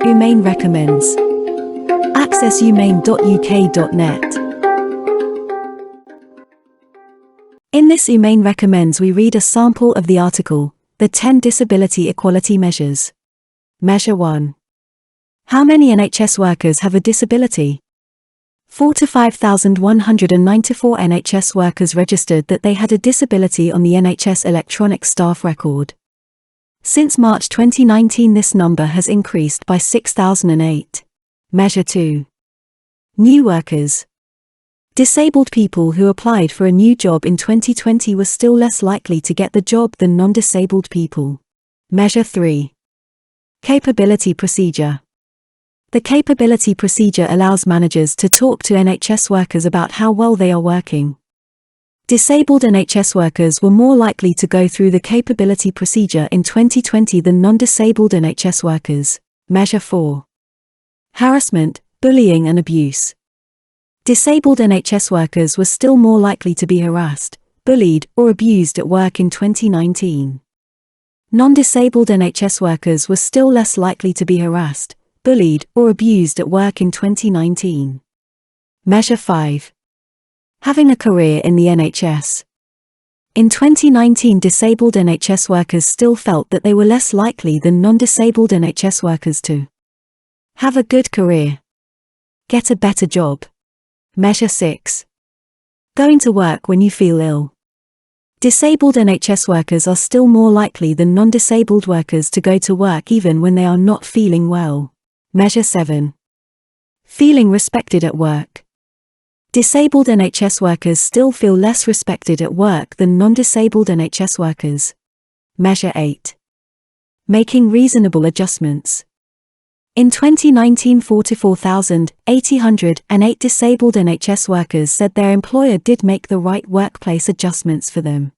Umain recommends. Access umain.uk.net. In this Umain Recommends we read a sample of the article, The 10 Disability Equality Measures. Measure 1. How many NHS workers have a disability? 45,194 NHS workers registered that they had a disability on the NHS electronic staff record. Since March 2019 this number has increased by 6,008. Measure 2. New workers. Disabled people who applied for a new job in 2020 were still less likely to get the job than non-disabled people. Measure 3. Capability procedure. The capability procedure allows managers to talk to NHS workers about how well they are working. Disabled NHS workers were more likely to go through the capability procedure in 2020 than non-disabled NHS workers. Measure 4. Harassment, bullying and abuse. Disabled NHS workers were still more likely to be harassed, bullied or abused at work in 2019. Non-disabled NHS workers were still less likely to be harassed, bullied or abused at work in 2019. Measure 5. Having a career in the NHS. In 2019 disabled NHS workers still felt that they were less likely than non-disabled NHS workers to have a good career. Get a better job. Measure 6. Going to work when you feel ill. Disabled NHS workers are still more likely than non-disabled workers to go to work even when they are not feeling well. Measure 7. Feeling respected at work. Disabled NHS workers still feel less respected at work than non-disabled NHS workers. Measure 8. Making reasonable adjustments. In 2019 44,808 disabled NHS workers said their employer did make the right workplace adjustments for them.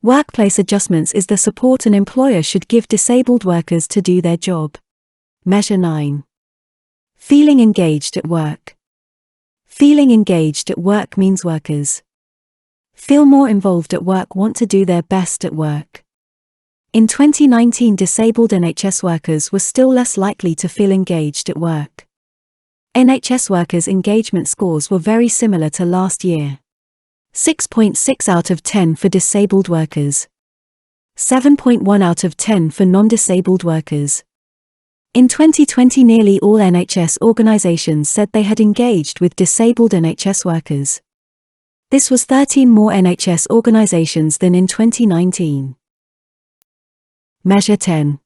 Workplace adjustments is the support an employer should give disabled workers to do their job. Measure 9. Feeling engaged at work. Feeling engaged at work means workers feel more involved at work, want to do their best at work. In 2019 disabled NHS workers were still less likely to feel engaged at work. NHS workers' engagement scores were very similar to last year. 6.6 out of 10 for disabled workers. 7.1 out of 10 for non-disabled workers. In 2020 nearly all NHS organisations said they had engaged with disabled NHS workers. This was 13 more NHS organisations than in 2019. Measure 10.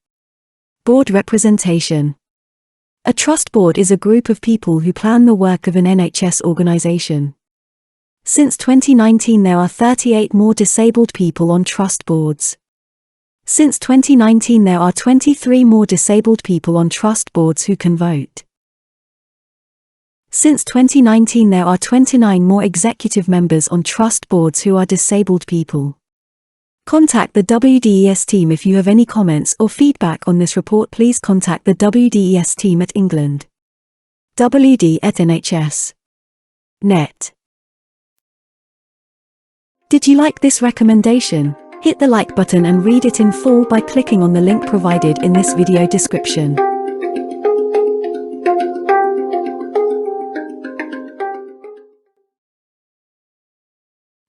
Board representation. A trust board is a group of people who plan the work of an NHS organisation. Since 2019 there are 38 more disabled people on trust boards. Since 2019 there are 23 more disabled people on trust boards who can vote. Since 2019 there are 29 more executive members on trust boards who are disabled people. Contact the WDES team if you have any comments or feedback on this report. Please contact the WDES team at England. WD@NHS.net. Did you like this recommendation? Hit the like button and read it in full by clicking on the link provided in this video description.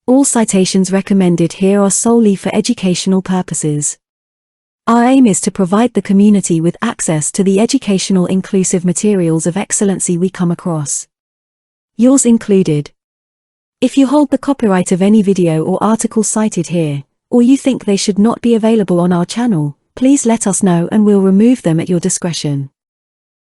All citations recommended here are solely for educational purposes. Our aim is to provide the community with access to the educational inclusive materials of excellency we come across. Yours included. If you hold the copyright of any video or article cited here, or you think they should not be available on our channel, please let us know and we'll remove them at your discretion.